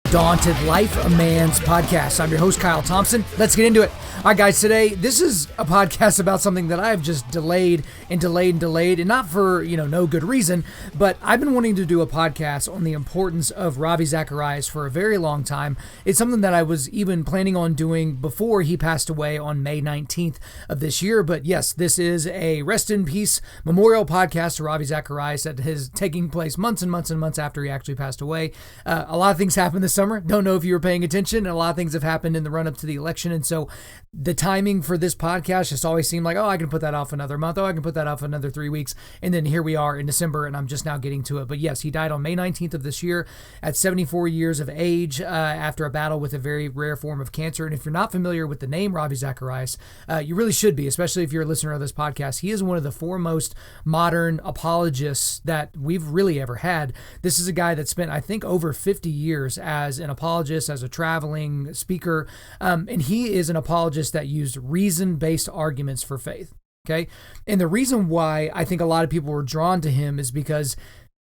Undaunted.Life, a man's podcast. I'm your host, Kyle Thompson. Let's get into it. All right, guys, today, this is a podcast about something that I've just delayed, and not for, no good reason, but I've been wanting to do a podcast on the importance of Ravi Zacharias for a very long time. It's something that I was even planning on doing before he passed away on May 19th of this year. But yes, this is a rest in peace memorial podcast to Ravi Zacharias that is taking place months and months and months after he actually passed away. A lot of things happened this summer. Don't know if you were paying attention. And a lot of things have happened in the run up to the election. And so the timing for this podcast just always seemed like, I can put that off another month. I can put that off another 3 weeks. And then here we are in December, and I'm just now getting to it. But yes, he died on May 19th of this year at 74 years of age after a battle with a very rare form of cancer. And if you're not familiar with the name Ravi Zacharias, you really should be, especially if you're a listener of this podcast. He is one of the foremost modern apologists that we've really ever had. This is a guy that spent, I think, over 50 years as an apologist, as a traveling speaker, and he is an apologist that used reason-based arguments for faith. Okay. And the reason why I think a lot of people were drawn to him is because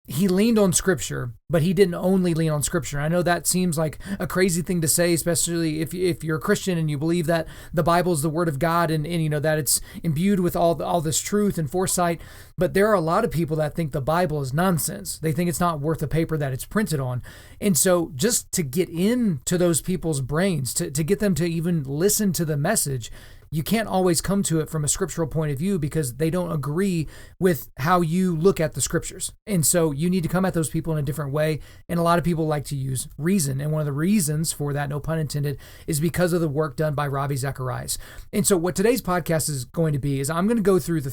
he leaned on scripture, but he didn't only lean on scripture. I know that seems like a crazy thing to say, especially if you're a Christian and you believe that the Bible is the word of God and that it's imbued with all this truth and foresight. But there are a lot of people that think the Bible is nonsense. They think it's not worth the paper that it's printed on. And so just to get into those people's brains, to get them to even listen to the message, you can't always come to it from a scriptural point of view because they don't agree with how you look at the scriptures. And so you need to come at those people in a different way. And a lot of people like to use reason. And one of the reasons for that, no pun intended, is because of the work done by Ravi Zacharias. And so what today's podcast is going to be is I'm going to go through the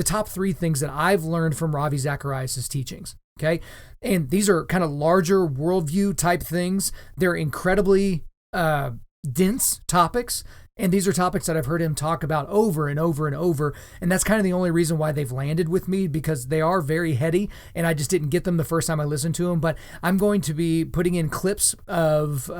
top three things that I've learned from Ravi Zacharias' teachings. Okay. And these are kind of larger worldview type things. They're incredibly dense topics. And these are topics that I've heard him talk about over and over and over. And that's kind of the only reason why they've landed with me, because they are very heady and I just didn't get them the first time I listened to them. But I'm going to be putting in clips of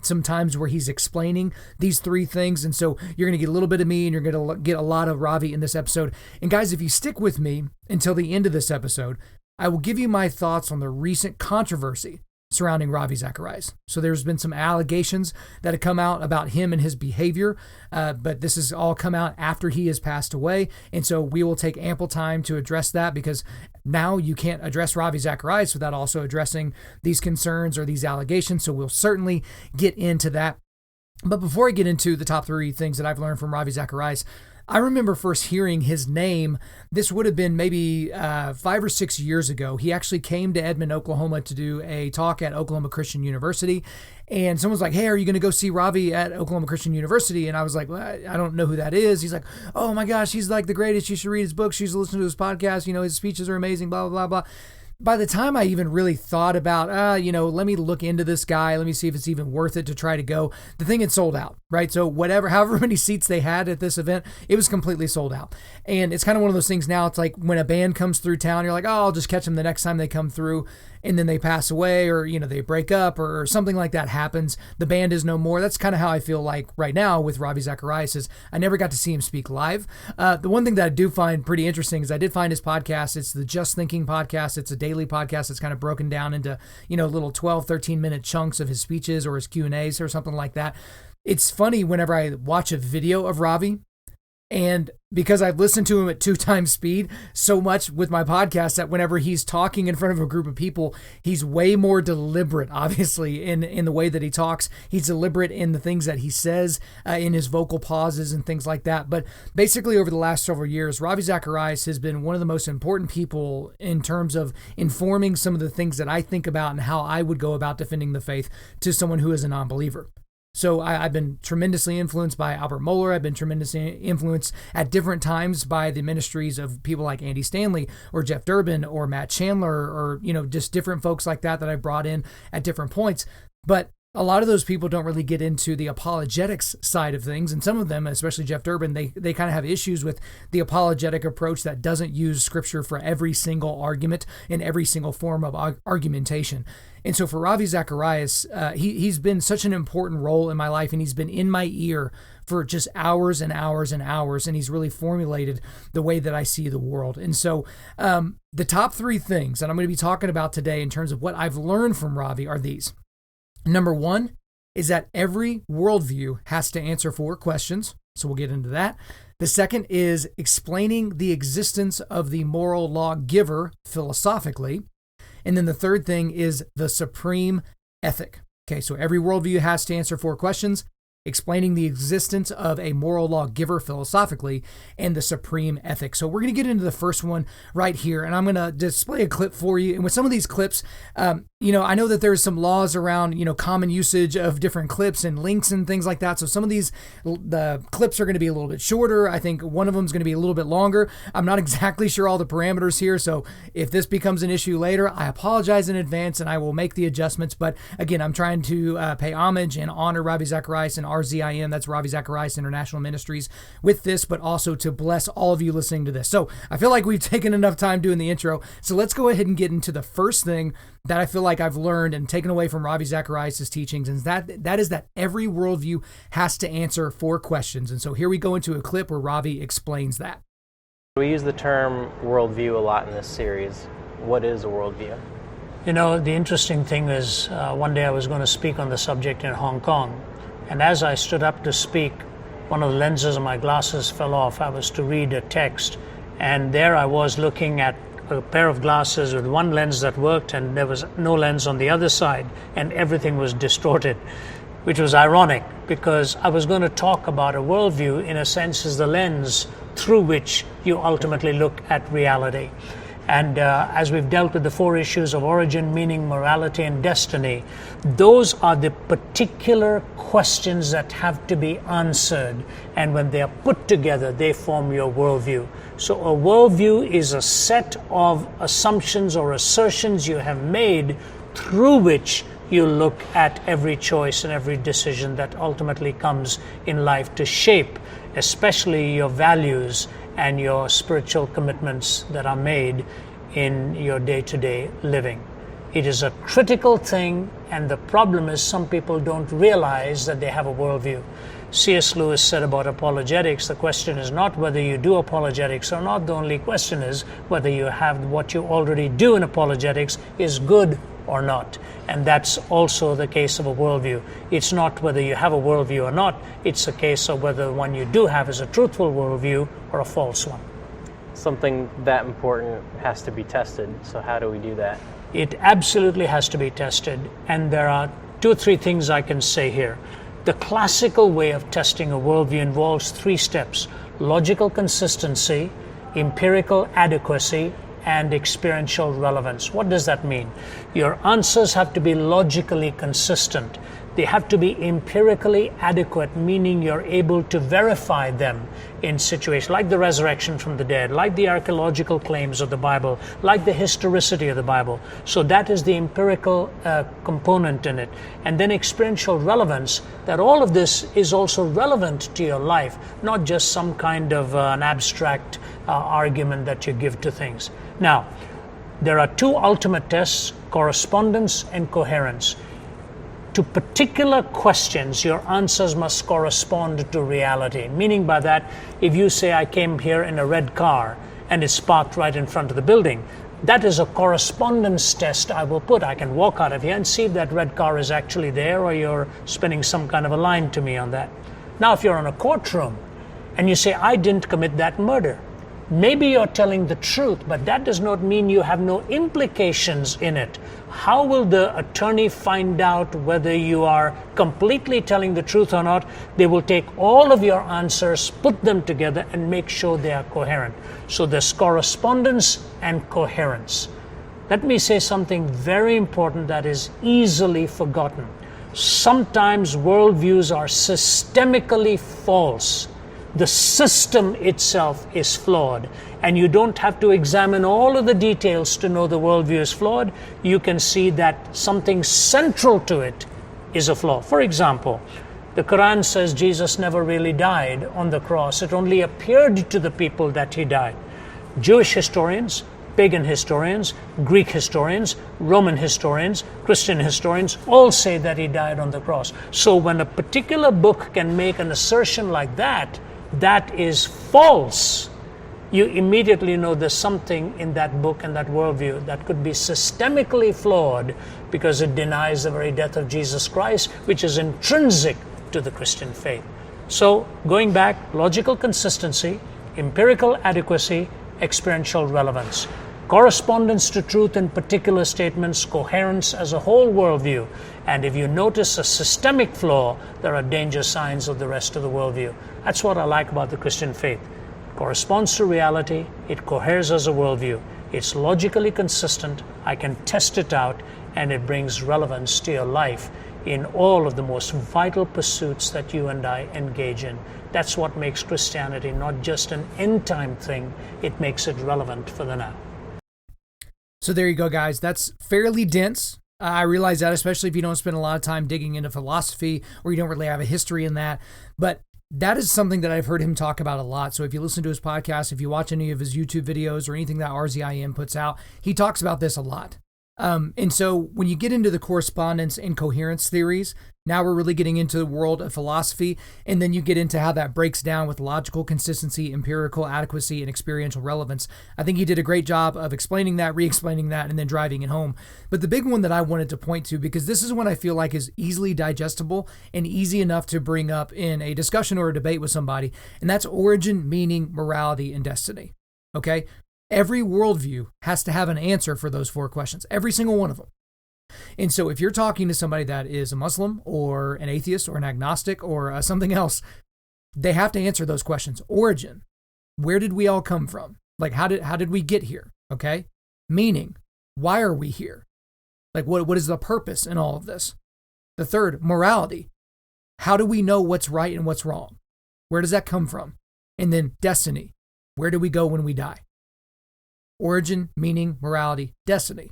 some times where he's explaining these three things. And so you're going to get a little bit of me and you're going to get a lot of Ravi in this episode. And guys, if you stick with me until the end of this episode, I will give you my thoughts on the recent controversy surrounding Ravi Zacharias. So there's been some allegations that have come out about him and his behavior, but this has all come out after he has passed away. And so we will take ample time to address that, because now you can't address Ravi Zacharias without also addressing these concerns or these allegations. So we'll certainly get into that. But before I get into the top three things that I've learned from Ravi Zacharias, I remember first hearing his name. This would have been maybe 5 or 6 years ago. He actually came to Edmond, Oklahoma to do a talk at Oklahoma Christian University. And someone was like, hey, are you going to go see Ravi at Oklahoma Christian University? And I was like, well, I don't know who that is. He's like, oh my gosh, he's like the greatest. You should read his books. You should listen to his podcast. His speeches are amazing, blah, blah, blah, blah. By the time I even really thought about, let me look into this guy, let me see if it's even worth it to try to go, the thing had sold out, right? So however many seats they had at this event, it was completely sold out. And it's kind of one of those things now, it's like when a band comes through town, you're like, I'll just catch them the next time they come through, and then they pass away, or, they break up, or something like that happens. The band is no more. That's kind of how I feel like right now with Ravi Zacharias. Is I never got to see him speak live. The one thing that I do find pretty interesting is I did find his podcast. It's the Just Thinking podcast. It's a daily podcast. It's kind of broken down into, little 12, 13-minute chunks of his speeches or his Q&As or something like that. It's funny whenever I watch a video of Ravi, and because I've listened to him at 2 times speed so much with my podcast, that whenever he's talking in front of a group of people, he's way more deliberate, obviously, in the way that he talks. He's deliberate in the things that he says, in his vocal pauses and things like that. But basically, over the last several years, Ravi Zacharias has been one of the most important people in terms of informing some of the things that I think about and how I would go about defending the faith to someone who is a non-believer. So I've been tremendously influenced by Albert Mohler. I've been tremendously influenced at different times by the ministries of people like Andy Stanley or Jeff Durbin or Matt Chandler or, just different folks like that I brought in at different points. But a lot of those people don't really get into the apologetics side of things. And some of them, especially Jeff Durbin, they kind of have issues with the apologetic approach that doesn't use scripture for every single argument and every single form of argumentation. And so for Ravi Zacharias, he's been such an important role in my life, and he's been in my ear for just hours and hours and hours, and he's really formulated the way that I see the world. And so the top 3 things that I'm going to be talking about today in terms of what I've learned from Ravi are these. Number one is that every worldview has to answer 4 questions. So we'll get into that. The second is explaining the existence of the moral lawgiver philosophically. And then the third thing is the supreme ethic. Okay, so every worldview has to answer 4 questions, explaining the existence of a moral lawgiver philosophically and the supreme ethic. So we're going to get into the first one right here, and I'm going to display a clip for you. And with some of these clips, I know that there's some laws around, common usage of different clips and links and things like that. So some of the clips are going to be a little bit shorter. I think one of them is going to be a little bit longer. I'm not exactly sure all the parameters here. So if this becomes an issue later, I apologize in advance and I will make the adjustments. But again, I'm trying to pay homage and honor Ravi Zacharias and RZIM, that's Ravi Zacharias International Ministries, with this, but also to bless all of you listening to this. So I feel like we've taken enough time doing the intro. So let's go ahead and get into the first thing that I feel like I've learned and taken away from Ravi Zacharias' teachings, and that is that every worldview has to answer 4 questions. And so here we go into a clip where Ravi explains that. We use the term worldview a lot in this series. What is a worldview? The interesting thing is one day I was going to speak on the subject in Hong Kong, and as I stood up to speak, one of the lenses of my glasses fell off. I was to read a text, and there I was looking at a pair of glasses with one lens that worked and there was no lens on the other side, and everything was distorted, which was ironic because I was going to talk about a worldview, in a sense, is the lens through which you ultimately look at reality. And as we've dealt with the 4 issues of origin, meaning, morality, and destiny, those are the particular questions that have to be answered. And when they are put together, they form your worldview. So a worldview is a set of assumptions or assertions you have made through which you look at every choice and every decision that ultimately comes in life to shape, especially your values and your spiritual commitments that are made in your day-to-day living. It is a critical thing, and the problem is some people don't realize that they have a worldview. C.S. Lewis said about apologetics, the question is not whether you do apologetics or not, the only question is whether you have what you already do in apologetics is good or not. And that's also the case of a worldview. It's not whether you have a worldview or not, it's a case of whether the one you do have is a truthful worldview or a false one. Something that important has to be tested. So how do we do that? It absolutely has to be tested, and there are 2 or 3 things I can say here. The classical way of testing a worldview involves 3 steps: logical consistency, empirical adequacy, and experiential relevance. What does that mean? Your answers have to be logically consistent. They have to be empirically adequate, meaning you're able to verify them in situations like the resurrection from the dead, like the archaeological claims of the Bible, like the historicity of the Bible. So that is the empirical component in it. And then experiential relevance, that all of this is also relevant to your life, not just some kind of an abstract argument that you give to things. Now, there are 2 ultimate tests: correspondence and coherence. To particular questions, your answers must correspond to reality. Meaning by that, if you say, I came here in a red car and it's parked right in front of the building, that is a correspondence test I will put. I can walk out of here and see if that red car is actually there, or you're spinning some kind of a line to me on that. Now, if you're in a courtroom and you say, I didn't commit that murder, maybe you're telling the truth, but that does not mean you have no implications in it. How will the attorney find out whether you are completely telling the truth or not? They will take all of your answers, put them together, and make sure they are coherent. So there's correspondence and coherence. Let me say something very important that is easily forgotten. Sometimes worldviews are systemically false. The system itself is flawed, and you don't have to examine all of the details to know the worldview is flawed. You can see that something central to it is a flaw. For example, the Quran says Jesus never really died on the cross. It only appeared to the people that he died. Jewish historians, pagan historians, Greek historians, Roman historians, Christian historians all say that he died on the cross. So when a particular book can make an assertion like that, that is false. you immediately know there's something in that book and that worldview that could be systemically flawed because it denies the very death of Jesus Christ, which is intrinsic to the Christian faith. So, going back, logical consistency, empirical adequacy, experiential relevance, correspondence to truth in particular statements, coherence as a whole worldview. And if you notice a systemic flaw, there are danger signs of the rest of the worldview. That's what I like about the Christian faith. It corresponds to reality, it coheres as a worldview, it's logically consistent, I can test it out, and it brings relevance to your life in all of the most vital pursuits that you and I engage in. That's what makes Christianity not just an end-time thing, it makes it relevant for the now. So there you go, guys. That's fairly dense. I realize that, especially if you don't spend a lot of time digging into philosophy or you don't really have a history in that. But that is something that I've heard him talk about a lot. So if you listen to his podcast, if you watch any of his YouTube videos or anything that RZIM puts out, he talks about this a lot. And so when you get into the correspondence and coherence theories, now we're really getting into the world of philosophy, and then you get into how that breaks down with logical consistency, empirical adequacy, and experiential relevance. I think he did a great job of explaining that, re-explaining that, and then driving it home. But the big one that I wanted to point to, because this is one I feel like is easily digestible and easy enough to bring up in a discussion or a debate with somebody, and that's origin, meaning, morality, and destiny. Okay? Every worldview has to have an answer for those four questions, every single one of them. And so if you're talking to somebody that is a Muslim or an atheist or an agnostic or something else, they have to answer those questions. Origin, where did we all come from? Like, how did we get here? Okay. Meaning, why are we here? Like, what is the purpose in all of this? The third, morality. How do we know what's right and what's wrong? Where does that come from? And then destiny. Where do we go when we die? Origin, meaning, morality, destiny.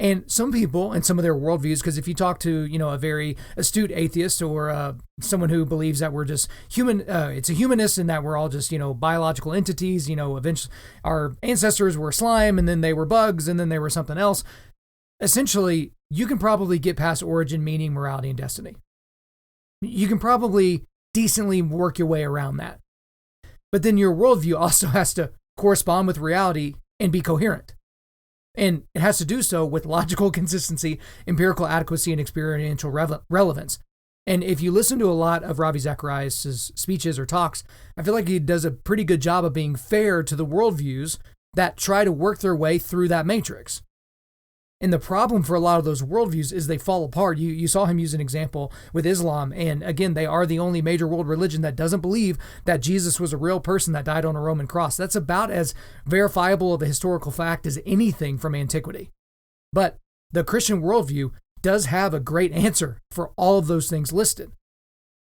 And some people and some of their worldviews, because if you talk to, a very astute atheist or someone who believes that we're just human, it's a humanist and that we're all just, biological entities, eventually our ancestors were slime and then they were bugs and then they were something else. Essentially, you can probably get past origin, meaning, morality, and destiny. You can probably decently work your way around that. But then your worldview also has to correspond with reality and be coherent. And it has to do so with logical consistency, empirical adequacy, and experiential relevance. And if you listen to a lot of Ravi Zacharias' speeches or talks, I feel like he does a pretty good job of being fair to the worldviews that try to work their way through that matrix. And the problem for a lot of those worldviews is they fall apart. You saw him use an example with Islam. And again, they are the only major world religion that doesn't believe that Jesus was a real person that died on a Roman cross. That's about as verifiable of a historical fact as anything from antiquity. But the Christian worldview does have a great answer for all of those things listed.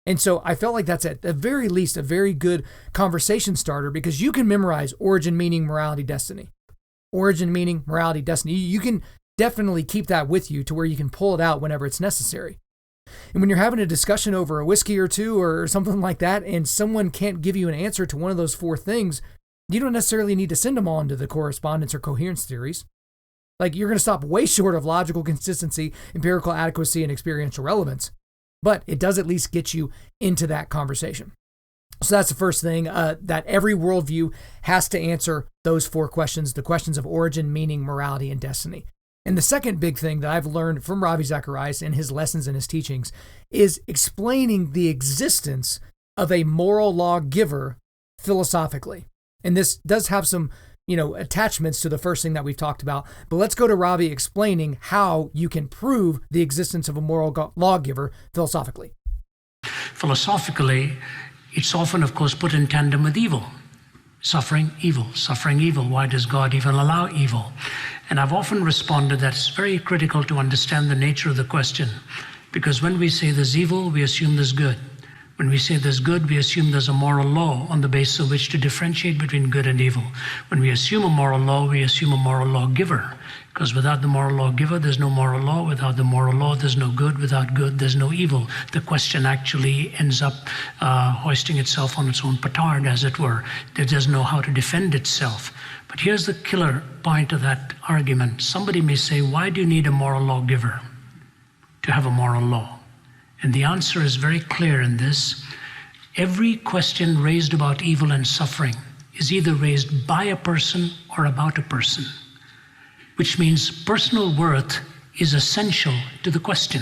And so I felt like that's at the very least a very good conversation starter, because you can memorize origin, meaning, morality, destiny. Origin, meaning, morality, destiny. You can definitely keep that with you to where you can pull it out whenever it's necessary. And when you're having a discussion over a whiskey or two or something like that, and someone can't give you an answer to one of those four things, you don't necessarily need to send them on to the correspondence or coherence theories. Like, you're going to stop way short of logical consistency, empirical adequacy, and experiential relevance. But it does at least get you into that conversation. So that's the first thing, that every worldview has to answer those four questions, the questions of origin, meaning, morality, and destiny. And the second big thing that I've learned from Ravi Zacharias in his lessons and his teachings is explaining the existence of a moral law giver philosophically. And this does have some, attachments to the first thing that we've talked about. But let's go to Ravi explaining how you can prove the existence of a moral lawgiver philosophically. Philosophically, it's often, of course, put in tandem with evil. Suffering evil. Why does God even allow evil? And I've often responded that it's very critical to understand the nature of the question, because when we say there's evil, we assume there's good. When we say there's good, we assume there's a moral law on the basis of which to differentiate between good and evil. When we assume a moral law, we assume a moral lawgiver, because without the moral lawgiver, there's no moral law. Without the moral law, there's no good. Without good, there's no evil. The question actually ends up hoisting itself on its own petard, as it were. It doesn't know how to defend itself. But here's the killer point of that argument. Somebody may say, why do you need a moral lawgiver to have a moral law? And the answer is very clear in this. Every question raised about evil and suffering is either raised by a person or about a person, which means personal worth is essential to the question.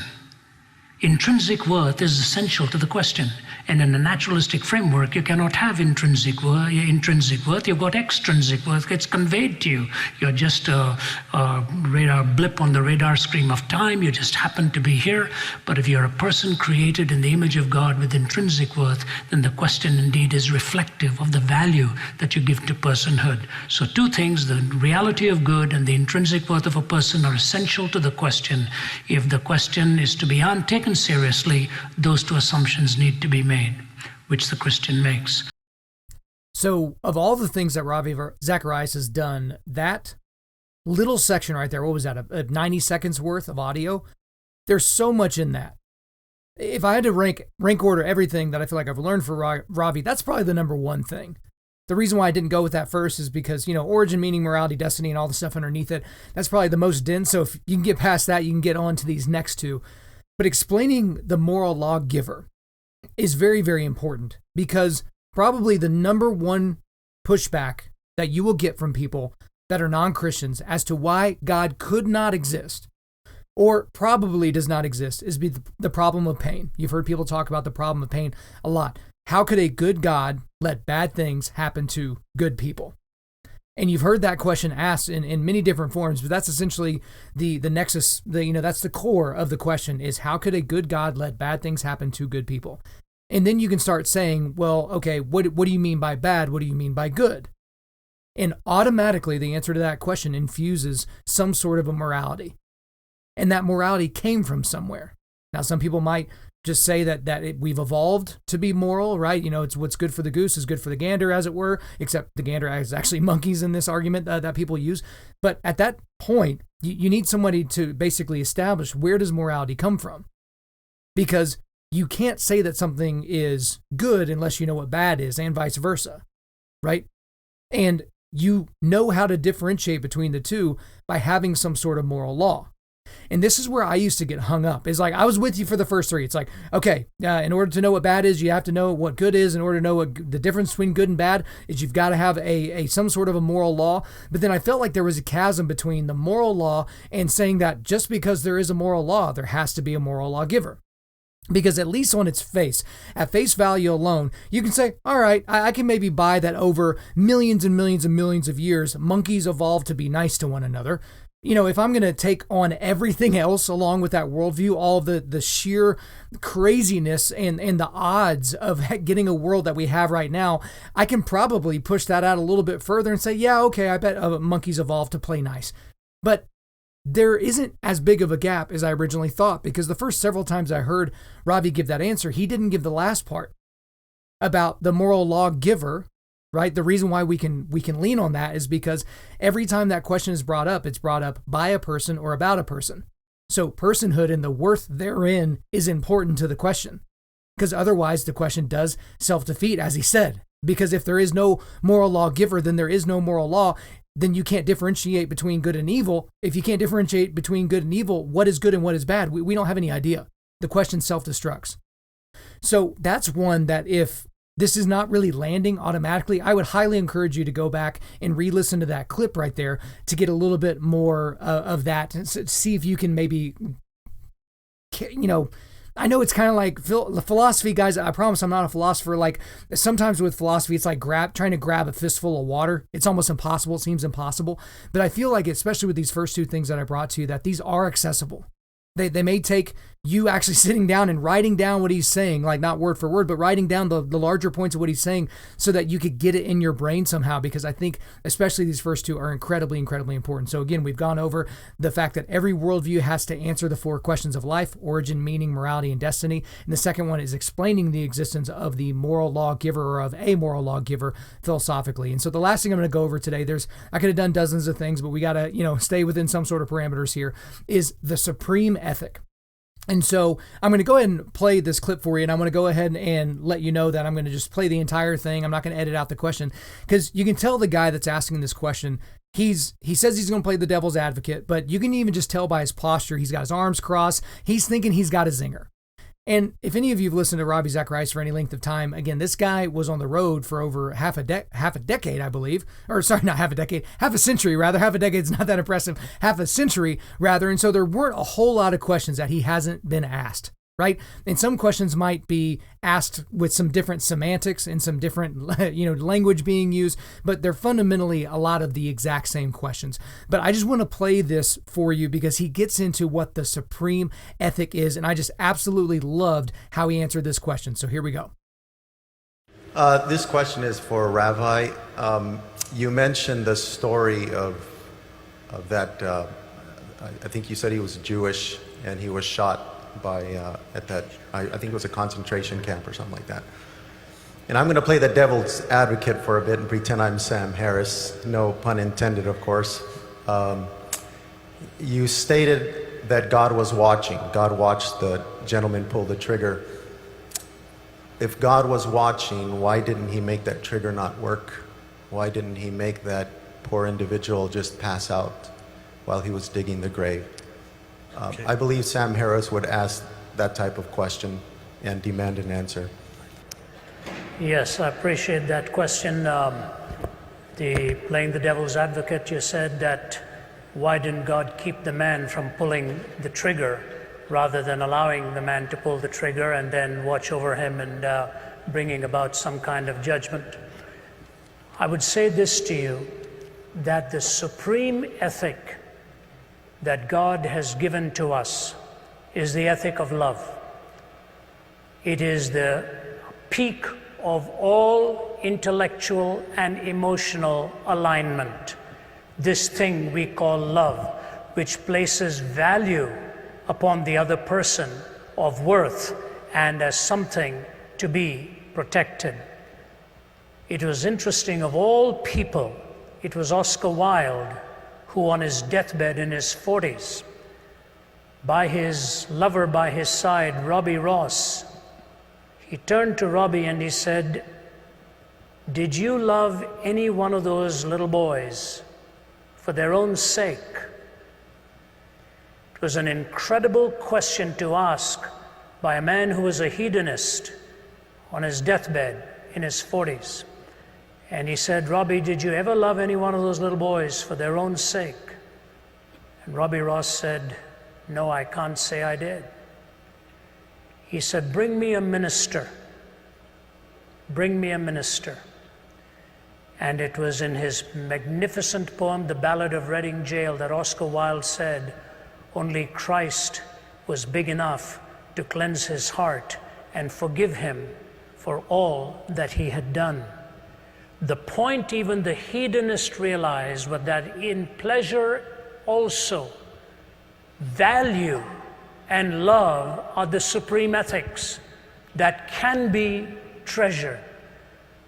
Intrinsic worth is essential to the question. And in a naturalistic framework, you cannot have intrinsic worth. You've got extrinsic worth. It's conveyed to you. You're just a radar blip on the radar screen of time. You just happen to be here. But if you're a person created in the image of God with intrinsic worth, then the question indeed is reflective of the value that you give to personhood. So two things, the reality of good and the intrinsic worth of a person are essential to the question. If the question is to be taken seriously, those two assumptions need to be made, which the Christian makes. So of all the things that Ravi Zacharias has done, that little section right there, what was that, 90 seconds worth of audio? There's so much in that. If I had to rank order everything that I feel like I've learned for Ravi, that's probably the number one thing. The reason why I didn't go with that first is because, origin, meaning, morality, destiny, and all the stuff underneath it, that's probably the most dense. So if you can get past that, you can get on to these next two. But explaining the moral lawgiver is very, very important, because probably the number one pushback that you will get from people that are non-Christians as to why God could not exist, or probably does not exist, is the problem of pain. You've heard people talk about the problem of pain a lot. How could a good God let bad things happen to good people? And you've heard that question asked in many different forms, but that's essentially the nexus, that's the core of the question, is how could a good God let bad things happen to good people? And then you can start saying, well, okay, what do you mean by bad? What do you mean by good? And automatically the answer to that question infuses some sort of a morality. And that morality came from somewhere. Now, some people might just say that we've evolved to be moral, right? It's what's good for the goose is good for the gander, as it were, except the gander is actually monkeys in this argument that people use. But at that point, you need somebody to basically establish, where does morality come from? Because you can't say that something is good unless you know what bad is, and vice versa, right? And you know how to differentiate between the two by having some sort of moral law. And this is where I used to get hung up. It's like, I was with you for the first three. It's like, okay, in order to know what bad is, you have to know what good is. In order to know what the difference between good and bad is, you've got to have some sort of a moral law. But then I felt like there was a chasm between the moral law and saying that just because there is a moral law, there has to be a moral lawgiver. Because at least on its face, at face value alone, you can say, all right, I can maybe buy that over millions and millions and millions of years, monkeys evolved to be nice to one another. If I'm going to take on everything else along with that worldview, all of the sheer craziness and the odds of getting a world that we have right now, I can probably push that out a little bit further and say, yeah, okay, I bet monkeys evolved to play nice. But there isn't as big of a gap as I originally thought, because the first several times I heard Ravi give that answer, he didn't give the last part about the moral lawgiver. Right? The reason why we can lean on that is because every time that question is brought up, it's brought up by a person or about a person. So personhood and the worth therein is important to the question, because otherwise the question does self-defeat, as he said. Because if there is no moral lawgiver, then there is no moral law. Then you can't differentiate between good and evil. If you can't differentiate between good and evil, what is good and what is bad? We don't have any idea. The question self-destructs. So that's one that if this is not really landing automatically, I would highly encourage you to go back and re-listen to that clip right there to get a little bit more of that, and see if you can maybe, I know it's kind of like philosophy, guys. I promise I'm not a philosopher. Like, sometimes with philosophy, it's like trying to grab a fistful of water. It's almost impossible. It seems impossible. But I feel like, especially with these first two things that I brought to you, that these are accessible. They may take you actually sitting down and writing down what he's saying, like not word for word, but writing down the larger points of what he's saying so that you could get it in your brain somehow, because I think especially these first two are incredibly, incredibly important. So again, we've gone over the fact that every worldview has to answer the four questions of life: origin, meaning, morality, and destiny. And the second one is explaining the existence of the moral lawgiver, or of a moral lawgiver, philosophically. And so the last thing I'm going to go over today, I could have done dozens of things, but we got to, stay within some sort of parameters here, is the supreme ethic. And so I'm going to go ahead and play this clip for you, and I'm going to go ahead and let you know that I'm going to just play the entire thing. I'm not going to edit out the question, because you can tell the guy that's asking this question, he says he's going to play the devil's advocate, but you can even just tell by his posture. He's got his arms crossed. He's thinking he's got a zinger. And if any of you have listened to Ravi Zacharias for any length of time, again, this guy was on the road for over half a decade, I believe. Or sorry, not half a decade, half a century rather. Half a decade's not that impressive. Half a century rather. And so there weren't a whole lot of questions that he hasn't been asked, right? And some questions might be asked with some different semantics and some different, language being used, but they're fundamentally a lot of the exact same questions. But I just want to play this for you because he gets into what the supreme ethic is, and I just absolutely loved how he answered this question. So here we go. This question is for Ravi. You mentioned the story of that. I think you said he was Jewish and he was shot by at that I think it was a concentration camp or something like that. And I'm going to play the devil's advocate for a bit and pretend I'm Sam Harris, no pun intended, of course. You stated that God was watching. God watched the gentleman pull the trigger. If God was watching, why didn't he make that trigger not work? Why didn't he make that poor individual just pass out while he was digging the grave? I believe Sam Harris would ask that type of question and demand an answer. Yes, I appreciate that question. Playing the devil's advocate, you said that why didn't God keep the man from pulling the trigger rather than allowing the man to pull the trigger and then watch over him and bringing about some kind of judgment? I would say this to you, that the supreme ethic that God has given to us is the ethic of love. It is the peak of all intellectual and emotional alignment. This thing we call love, which places value upon the other person of worth and as something to be protected. It was interesting, of all people, it was Oscar Wilde who on his deathbed in his 40s, by his lover by his side, Robbie Ross, he turned to Robbie and he said, "Did you love any one of those little boys for their own sake?" It was an incredible question to ask by a man who was a hedonist on his deathbed in his 40s. And he said, "Robbie, did you ever love any one of those little boys for their own sake?" And Robbie Ross said, "No, I can't say I did." He said, "Bring me a minister. Bring me a minister." And it was in his magnificent poem, The Ballad of Reading Gaol, that Oscar Wilde said, "Only Christ was big enough to cleanse his heart and forgive him for all that he had done." The point even the hedonist realized was that in pleasure also, value and love are the supreme ethics that can be treasured.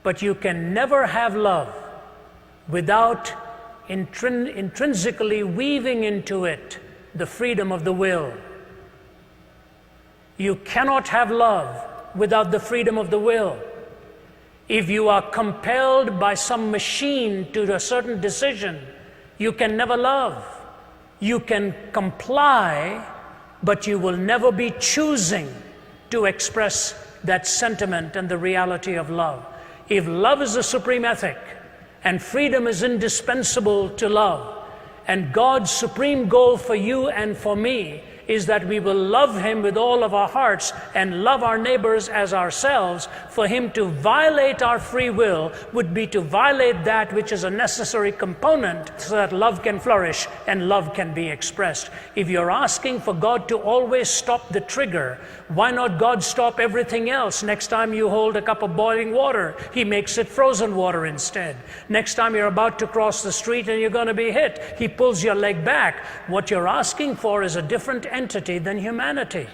But you can never have love without intrinsically weaving into it the freedom of the will. You cannot have love without the freedom of the will. If you are compelled by some machine to a certain decision, you can never love. You can comply, but you will never be choosing to express that sentiment and the reality of love. If love is the supreme ethic, and freedom is indispensable to love, and God's supreme goal for you and for me is that we will love Him with all of our hearts and love our neighbors as ourselves. For Him to violate our free will would be to violate that which is a necessary component so that love can flourish and love can be expressed. If you're asking for God to always stop the trigger, why not God stop everything else? Next time you hold a cup of boiling water, He makes it frozen water instead. Next time you're about to cross the street and you're going to be hit, He pulls your leg back. What you're asking for is a different entity than humanity.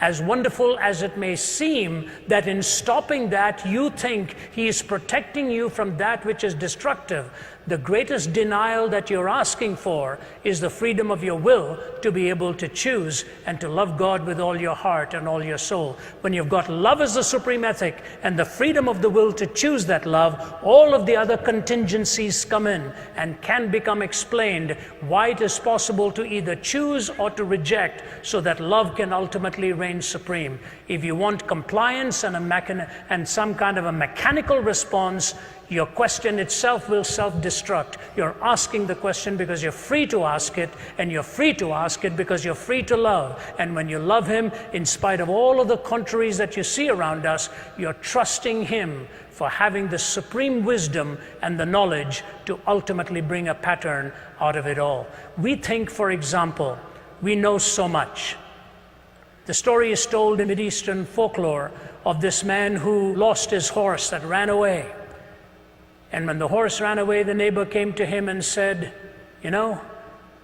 As wonderful as it may seem that in stopping that you think He is protecting you from that which is destructive, The greatest denial that you're asking for is the freedom of your will to be able to choose and to love God with all your heart and all your soul. When you've got love as the supreme ethic and the freedom of the will to choose that love, all of the other contingencies come in and can become explained why it is possible to either choose or to reject, so that love can ultimately reign supreme. If you want compliance and some kind of a mechanical response, your question itself will self-destruct. You're asking the question because you're free to ask it, and you're free to ask it because you're free to love. And when you love Him, in spite of all of the contraries that you see around us, you're trusting Him for having the supreme wisdom and the knowledge to ultimately bring a pattern out of it all. We think, for example, we know so much. The story is told in Mideastern folklore of this man who lost his horse that ran away. And when the horse ran away, the neighbor came to him and said, "You know,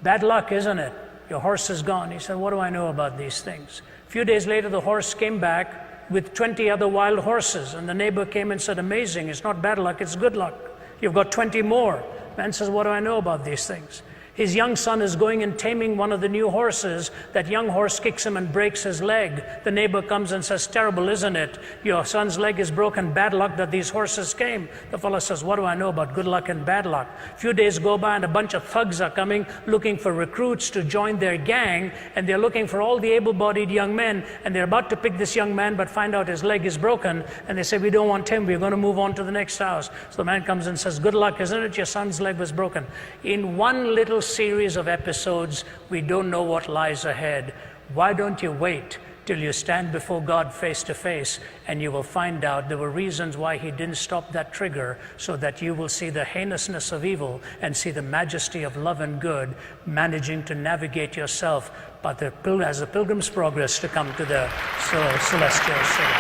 bad luck, isn't it? Your horse is gone." He said, "What do I know about these things?" A few days later, the horse came back with 20 other wild horses. And the neighbor came and said, "Amazing, it's not bad luck, it's good luck. You've got 20 more." Man says, "What do I know about these things?" His young son is going and taming one of the new horses. That young horse kicks him and breaks his leg. The neighbor comes and says, "Terrible, isn't it? Your son's leg is broken. Bad luck that these horses came." The fellow says, "What do I know about good luck and bad luck?" A few days go by and a bunch of thugs are coming looking for recruits to join their gang, and they're looking for all the able-bodied young men, and they're about to pick this young man but find out his leg is broken, and they say, "We don't want him, we're going to move on to the next house." So the man comes and says, "Good luck, isn't it? Your son's leg was broken." In one little series of episodes, we don't know what lies ahead. Why don't you wait till you stand before God face to face, and you will find out there were reasons why He didn't stop that trigger, so that you will see the heinousness of evil and see the majesty of love and good, managing to navigate yourself but as a pilgrim's progress to come to the celestial city.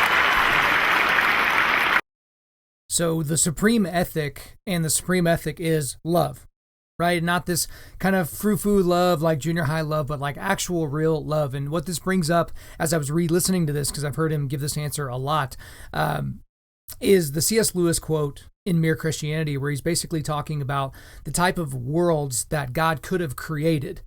So the supreme ethic is love. Right? Not this kind of frou-frou love like junior high love, but like actual real love. And what this brings up as I was re-listening to this, because I've heard him give this answer a lot, is the C.S. Lewis quote in Mere Christianity, where he's basically talking about the type of worlds that God could have created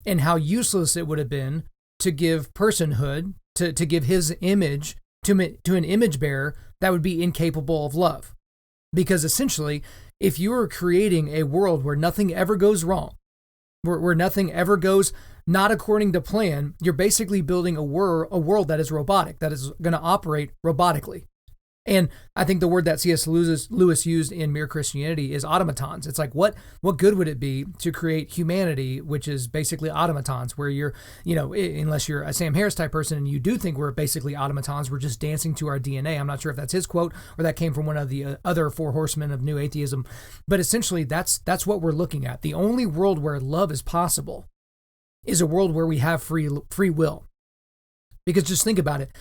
and how useless it would have been to give personhood, to give His image to an image bearer that would be incapable of love. Because essentially, if you are creating a world where nothing ever goes wrong, where nothing ever goes not according to plan, you're basically building a world that is robotic, that is going to operate robotically. And I think the word that C.S. Lewis used in Mere Christianity is automatons. It's like, what good would it be to create humanity, which is basically automatons, where you're, unless you're a Sam Harris type person and you do think we're basically automatons, we're just dancing to our DNA. I'm not sure if that's his quote or that came from one of the other four horsemen of new atheism. But essentially, that's what we're looking at. The only world where love is possible is a world where we have free will. Because just think about it.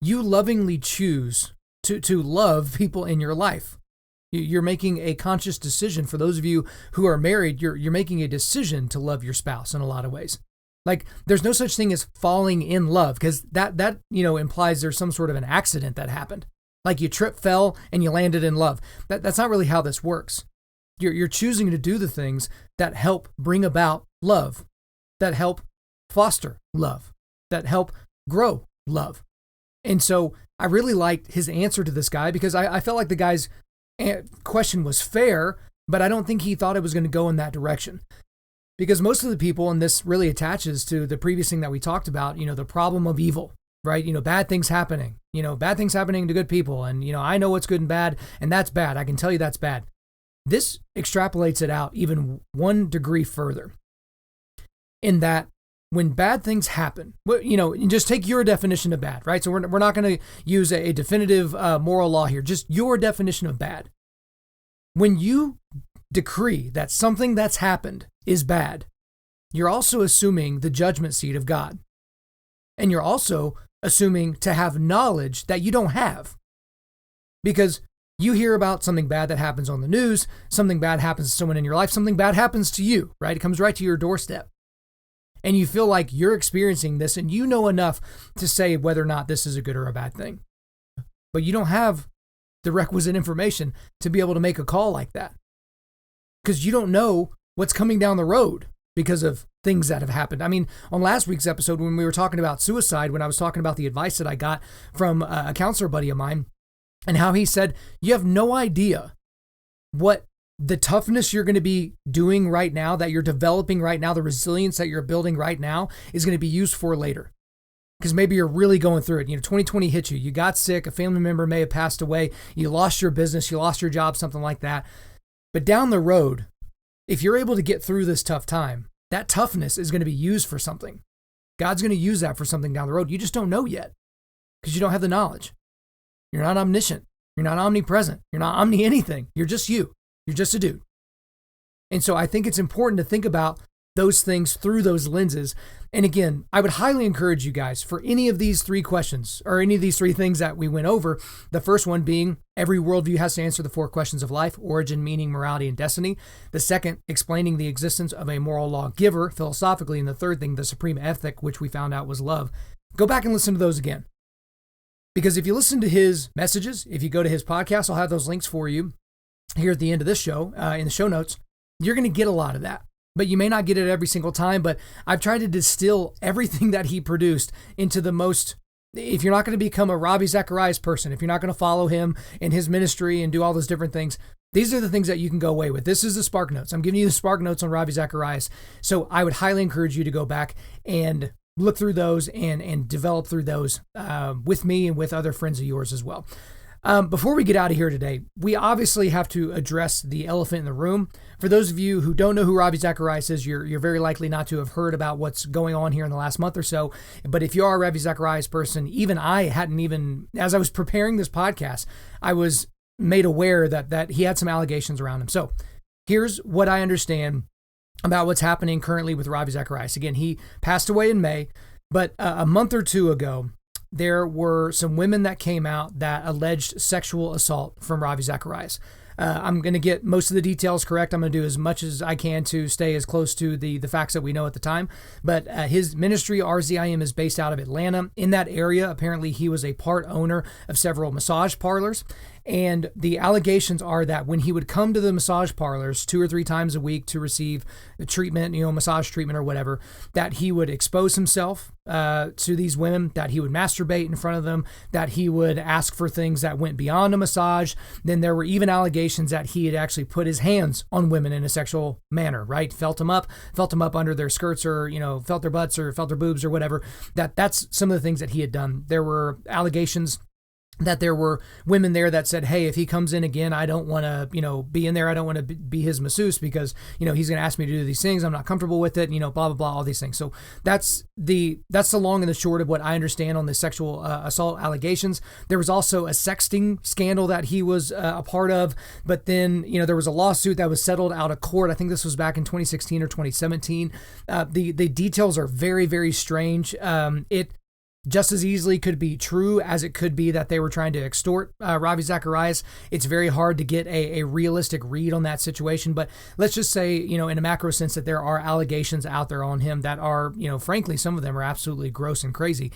You lovingly choose to love people in your life. You're making a conscious decision. For those of you who are married, you're making a decision to love your spouse in a lot of ways. Like, there's no such thing as falling in love, because that implies there's some sort of an accident that happened. Like you fell, and you landed in love. That's not really how this works. You're choosing to do the things that help bring about love, that help foster love, that help grow love. And so I really liked his answer to this guy, because I felt like the guy's question was fair, but I don't think he thought it was going to go in that direction. Because most of the people, and this really attaches to the previous thing that we talked about, the problem of evil, right? Bad things happening, bad things happening to good people. And, I know what's good and bad, and that's bad. I can tell you that's bad. This extrapolates it out even one degree further, in that when bad things happen, just take your definition of bad, right? So we're not going to use a definitive moral law here, just your definition of bad. When you decree that something that's happened is bad, you're also assuming the judgment seat of God. And you're also assuming to have knowledge that you don't have. Because you hear about something bad that happens on the news, something bad happens to someone in your life, something bad happens to you, right? It comes right to your doorstep. And you feel like you're experiencing this, and you know enough to say whether or not this is a good or a bad thing. But you don't have the requisite information to be able to make a call like that. because you don't know what's coming down the road because of things that have happened. I mean, on last week's episode, when we were talking about suicide, when I was talking about the advice that I got from a counselor buddy of mine, and how he said, you have no idea what the toughness you're going to be doing right now, that you're developing right now, the resilience that you're building right now is going to be used for later. Because maybe you're really going through it. 2020 hit you. You got sick. A family member may have passed away. You lost your business. You lost your job, something like that. But down the road, if you're able to get through this tough time, that toughness is going to be used for something. God's going to use that for something down the road. You just don't know yet because you don't have the knowledge. You're not omniscient. You're not omnipresent. You're not omni anything. You're just you. You're just a dude. And so I think it's important to think about those things through those lenses. And again, I would highly encourage you guys for any of these three questions or any of these three things that we went over. The first one being every worldview has to answer the four questions of life: origin, meaning, morality, and destiny. The second, explaining the existence of a moral lawgiver philosophically. And the third thing, the supreme ethic, which we found out was love. Go back and listen to those again. Because if you listen to his messages, if you go to his podcast, I'll have those links for you here at the end of this show, in the show notes. You're going to get a lot of that. But you may not get it every single time, but I've tried to distill everything that he produced into the most, if you're not going to become a Ravi Zacharias person, if you're not going to follow him in his ministry and do all those different things, these are the things that you can go away with. This is the Spark Notes. I'm giving you the Spark Notes on Ravi Zacharias. So I would highly encourage you to go back and look through those and develop through those with me and with other friends of yours as well. Before we get out of here today, we obviously have to address the elephant in the room. For those of you who don't know who Ravi Zacharias is, you're very likely not to have heard about what's going on here in the last month or so. But if you are a Ravi Zacharias person, even I hadn't even, as I was preparing this podcast, I was made aware that he had some allegations around him. So here's what I understand about what's happening currently with Ravi Zacharias. Again, he passed away in May, but a month or two ago, there were some women that came out that alleged sexual assault from Ravi Zacharias. I'm going to get most of the details correct. I'm going to do as much as I can to stay as close to the facts that we know at the time. But his ministry, RZIM, is based out of Atlanta. In that area, apparently he was a part owner of several massage parlors. And the allegations are that when he would come to the massage parlors 2 or 3 times a week to receive the treatment, massage treatment or whatever, that he would expose himself to these women, that he would masturbate in front of them, that he would ask for things that went beyond a massage. Then there were even allegations that he had actually put his hands on women in a sexual manner, right? Felt them up under their skirts, or, felt their butts or felt their boobs or whatever. That's some of the things that he had done. There were allegations that there were women there that said, hey, if he comes in again, I don't want to, be in there. I don't want to be his masseuse because, he's going to ask me to do these things. I'm not comfortable with it, blah, blah, blah, all these things. So that's the long and the short of what I understand on the sexual assault allegations. There was also a sexting scandal that he was a part of, but then, there was a lawsuit that was settled out of court. I think this was back in 2016 or 2017. The details are very, very strange. It just as easily could be true as it could be that they were trying to extort Ravi Zacharias. It's very hard to get a realistic read on that situation, but let's just say, in a macro sense, that there are allegations out there on him that are, frankly, some of them are absolutely gross and crazy.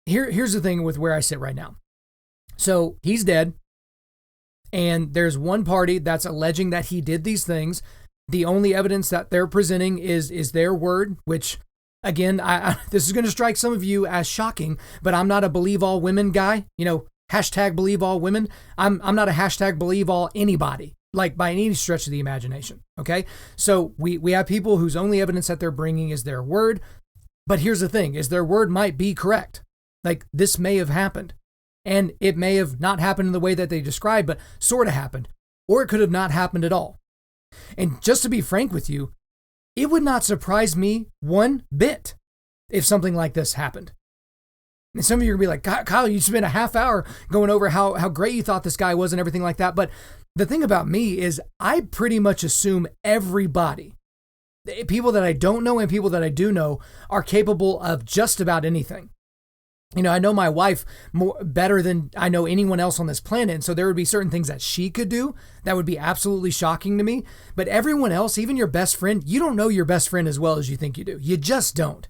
Here's the thing with where I sit right now. So he's dead, and there's one party that's alleging that he did these things. The only evidence that they're presenting is their word, which, again, this is going to strike some of you as shocking, but I'm not a believe all women guy. Hashtag believe all women. I'm not a hashtag believe all anybody, like by any stretch of the imagination. Okay. So we have people whose only evidence that they're bringing is their word. But here's the thing, is their word might be correct. Like, this may have happened, and it may have not happened in the way that they described, but sort of happened, or it could have not happened at all. And just to be frank with you, it would not surprise me one bit if something like this happened. And some of you are going to be like, Kyle, you spent a half hour going over how great you thought this guy was and everything like that. But the thing about me is I pretty much assume everybody, people that I don't know and people that I do know, are capable of just about anything. I know my wife better than I know anyone else on this planet. And so there would be certain things that she could do that would be absolutely shocking to me. But everyone else, even your best friend, you don't know your best friend as well as you think you do. You just don't.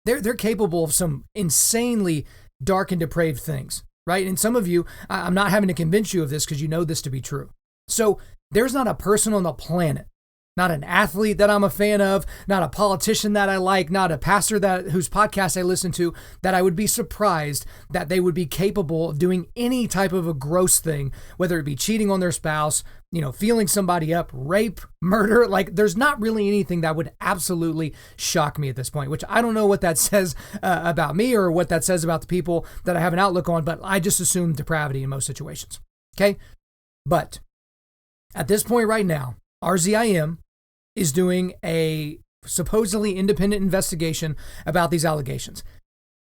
They're capable of some insanely dark and depraved things, right? And some of you, I'm not having to convince you of this because you know this to be true. So There's not a person on the planet, not an athlete that I'm a fan of, not a politician that I like, not a pastor whose podcast I listen to, that I would be surprised that they would be capable of doing any type of a gross thing, whether it be cheating on their spouse, feeling somebody up, rape, murder. Like, there's not really anything that would absolutely shock me at this point, which I don't know what that says about me or what that says about the people that I have an outlook on, but I just assume depravity in most situations. Okay? But at this point right now, RZIM is doing a supposedly independent investigation about these allegations.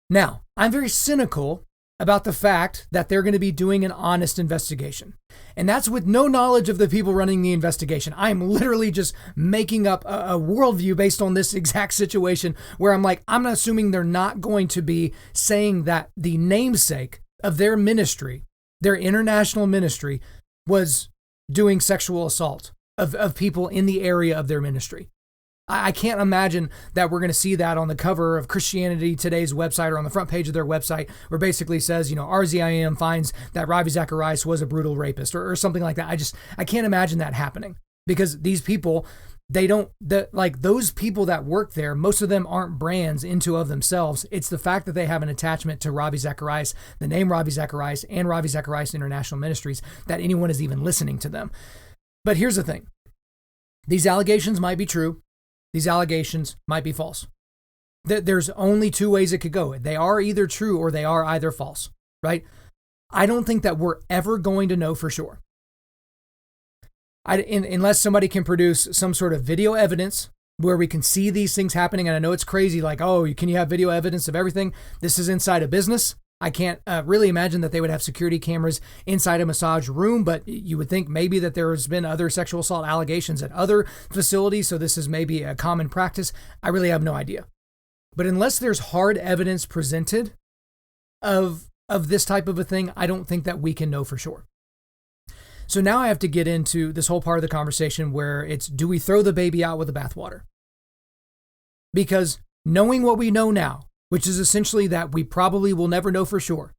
Now, I'm very cynical about the fact that they're going to be doing an honest investigation. And that's with no knowledge of the people running the investigation. I'm literally just making up a worldview based on this exact situation where I'm assuming they're not going to be saying that the namesake of their ministry, their international ministry, was doing sexual assault of people in the area of their ministry. I can't imagine that we're going to see that on the cover of Christianity Today's website or on the front page of their website, where basically says, RZIM finds that Ravi Zacharias was a brutal rapist or something like that. I can't imagine that happening, because these people, those people that work there, most of them aren't brands into of themselves. It's the fact that they have an attachment to Ravi Zacharias, the name Ravi Zacharias, and Ravi Zacharias International Ministries, that anyone is even listening to them. But here's the thing. These allegations might be true. These allegations might be false. There's only two ways it could go. They are either true or they are either false, right? I don't think that we're ever going to know for sure. Unless somebody can produce some sort of video evidence where we can see these things happening. And I know it's crazy, can you have video evidence of everything? This is inside a business. I can't really imagine that they would have security cameras inside a massage room, but you would think maybe that there's been other sexual assault allegations at other facilities, so this is maybe a common practice. I really have no idea. But unless there's hard evidence presented of this type of a thing, I don't think that we can know for sure. So now I have to get into this whole part of the conversation where it's, do we throw the baby out with the bathwater? Because knowing what we know now, which is essentially that we probably will never know for sure,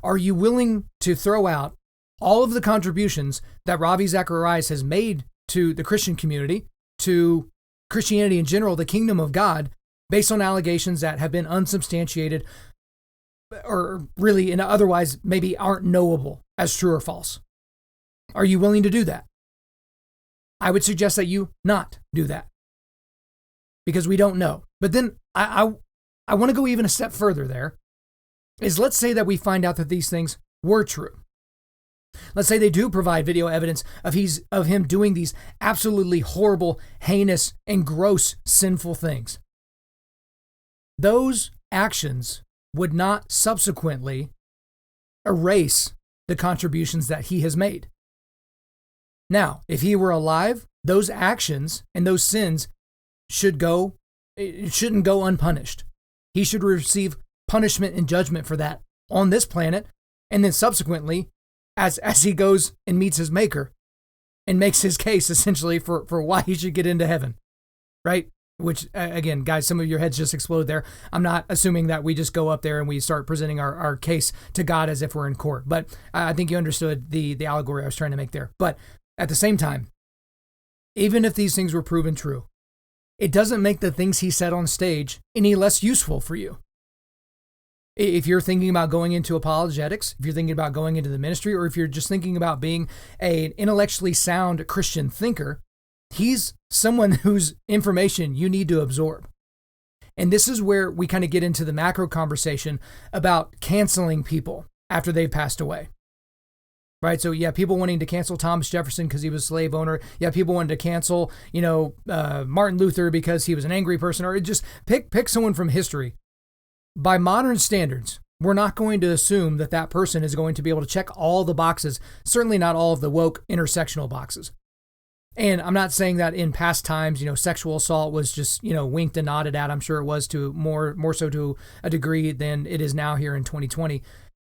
are you willing to throw out all of the contributions that Ravi Zacharias has made to the Christian community, to Christianity in general, the kingdom of God, based on allegations that have been unsubstantiated or really and otherwise maybe aren't knowable as true or false? Are you willing to do that? I would suggest that you not do that, because we don't know. But then I want to go even a step further there, is let's say that we find out that these things were true. Let's say they do provide video evidence of him doing these absolutely horrible, heinous, and gross sinful things. Those actions would not subsequently erase the contributions that he has made. Now, if he were alive, those actions and those sins shouldn't go unpunished. He should receive punishment and judgment for that on this planet, and then subsequently, as he goes and meets his maker and makes his case essentially for why he should get into heaven, right? Which, again, guys, some of your heads just explode there. I'm not assuming that we just go up there and we start presenting our case to God as if we're in court, but I think you understood the allegory I was trying to make there. But at the same time, even if these things were proven true, it doesn't make the things he said on stage any less useful for you. If you're thinking about going into apologetics, if you're thinking about going into the ministry, or if you're just thinking about being an intellectually sound Christian thinker, he's someone whose information you need to absorb. And this is where we kind of get into the macro conversation about canceling people after they've passed away. Right? So yeah, people wanting to cancel Thomas Jefferson because he was a slave owner. Yeah, people wanted to cancel, Martin Luther because he was an angry person, or just pick someone from history. By modern standards, we're not going to assume that person is going to be able to check all the boxes, certainly not all of the woke intersectional boxes. And I'm not saying that in past times, sexual assault was just, winked and nodded at. I'm sure it was to more so to a degree than it is now here in 2020.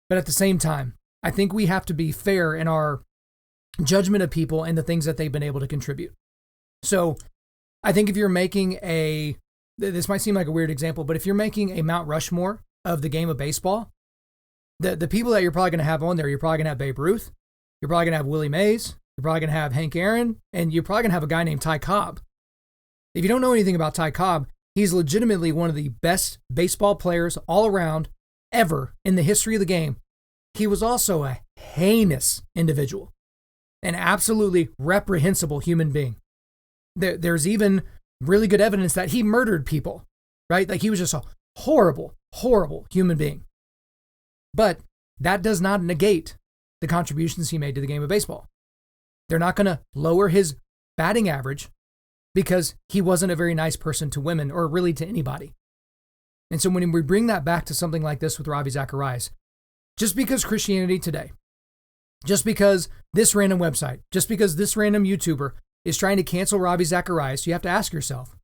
But at the same time, I think we have to be fair in our judgment of people and the things that they've been able to contribute. So I think if you're making this might seem like a weird example, but if you're making a Mount Rushmore of the game of baseball, the people that you're probably going to have on there, you're probably going to have Babe Ruth. You're probably going to have Willie Mays. You're probably going to have Hank Aaron, and you're probably going to have a guy named Ty Cobb. If you don't know anything about Ty Cobb, he's legitimately one of the best baseball players all around ever in the history of the game. He was also a heinous individual, an absolutely reprehensible human being. There's even really good evidence that he murdered people, right? Like he was just a horrible, horrible human being. But that does not negate the contributions he made to the game of baseball. They're not going to lower his batting average because he wasn't a very nice person to women or really to anybody. And so when we bring that back to something like this with Ravi Zacharias, just because Christianity Today, just because this random website, just because this random YouTuber is trying to cancel Ravi Zacharias, you have to ask yourself,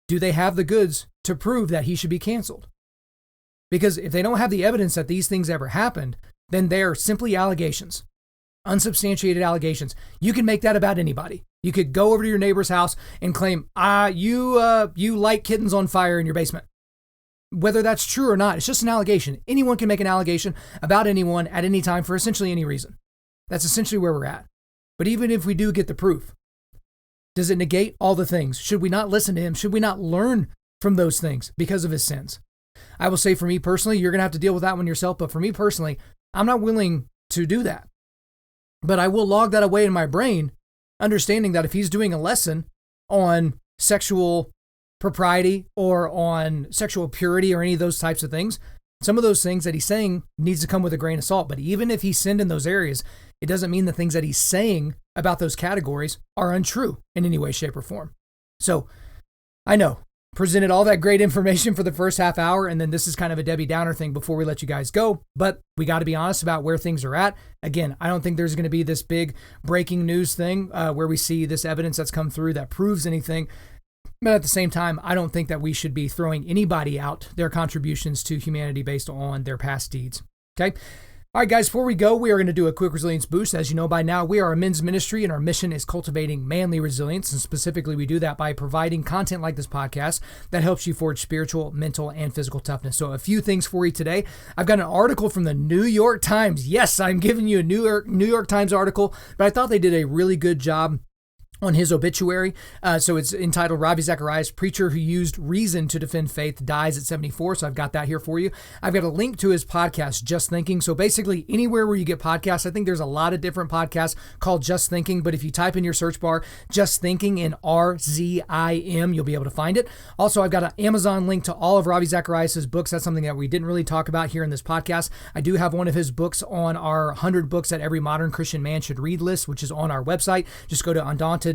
do they have the goods to prove that he should be canceled? Because if they don't have the evidence that these things ever happened, then they're simply allegations, unsubstantiated allegations. You can make that about anybody. You could go over to your neighbor's house and claim, you light kittens on fire in your basement. Whether that's true or not, it's just an allegation. Anyone can make an allegation about anyone at any time for essentially any reason. That's essentially where we're at. But even if we do get the proof, does it negate all the things? Should we not listen to him? Should we not learn from those things because of his sins? I will say for me personally, you're going to have to deal with that one yourself. But for me personally, I'm not willing to do that. But I will log that away in my brain, understanding that if he's doing a lesson on sexual propriety or on sexual purity or any of those types of things, some of those things that he's saying needs to come with a grain of salt. But even if he sinned in those areas, it doesn't mean the things that he's saying about those categories are untrue in any way, shape, or form. So I know, presented all that great information for the first half hour, and then this is kind of a Debbie Downer thing before we let you guys go, but we got to be honest about where things are at. Again, I don't think there's going to be this big breaking news thing where we see this evidence that's come through that proves anything. But at the same time, I don't think that we should be throwing anybody out their contributions to humanity based on their past deeds. Okay? All right, guys, before we go, we are going to do a quick resilience boost. As you know by now, we are a men's ministry, and our mission is cultivating manly resilience. And specifically, we do that by providing content like this podcast that helps you forge spiritual, mental, and physical toughness. So a few things for you today. I've got an article from the New York Times. Yes, I'm giving you a New York Times article, but I thought they did a really good job on his obituary. So it's entitled Ravi Zacharias, Preacher Who Used Reason to Defend Faith, Dies at 74. So I've got that here for you. I've got a link to his podcast, Just Thinking. So basically anywhere where you get podcasts, I think there's a lot of different podcasts called Just Thinking, but if you type in your search bar, Just Thinking in RZIM, you'll be able to find it. Also, I've got an Amazon link to all of Ravi Zacharias' books. That's something that we didn't really talk about here in this podcast. I do have one of his books on our 100 books that every modern Christian man should read list, which is on our website. Just go to Undaunted.Life/book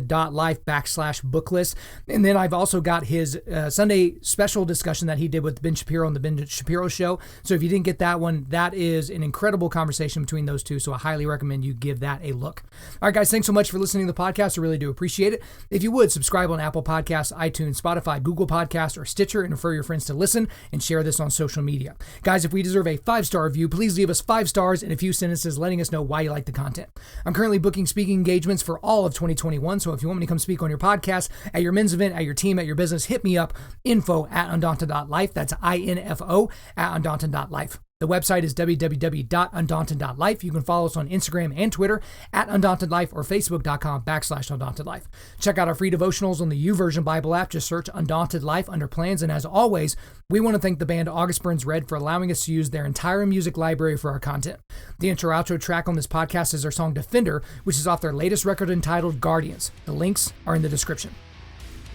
list. And then I've also got his Sunday special discussion that he did with Ben Shapiro on the Ben Shapiro Show. So if you didn't get that one, that is an incredible conversation between those two. So I highly recommend you give that a look. All right, guys, thanks so much for listening to the podcast. I really do appreciate it. If you would, subscribe on Apple Podcasts, iTunes, Spotify, Google Podcasts, or Stitcher, and refer your friends to listen and share this on social media. Guys, if we deserve a 5-star review, please leave us 5 stars and a few sentences letting us know why you like the content. I'm currently booking speaking engagements for all of 2021. So if you want me to come speak on your podcast, at your men's event, at your team, at your business, hit me up, info@Undaunted.Life. That's info@Undaunted.Life. The website is www.Undaunted.Life. You can follow us on Instagram and Twitter at Undaunted.Life or Facebook.com/Undaunted.Life. Check out our free devotionals on the YouVersion Bible app. Just search Undaunted.Life under plans. And as always, we want to thank the band August Burns Red for allowing us to use their entire music library for our content. The intro-outro track on this podcast is their song Defender, which is off their latest record entitled Guardians. The links are in the description.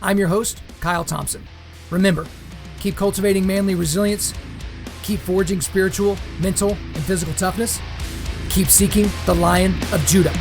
I'm your host, Kyle Thompson. Remember, keep cultivating manly resilience, keep forging spiritual, mental, and physical toughness, keep seeking the Lion of Judah.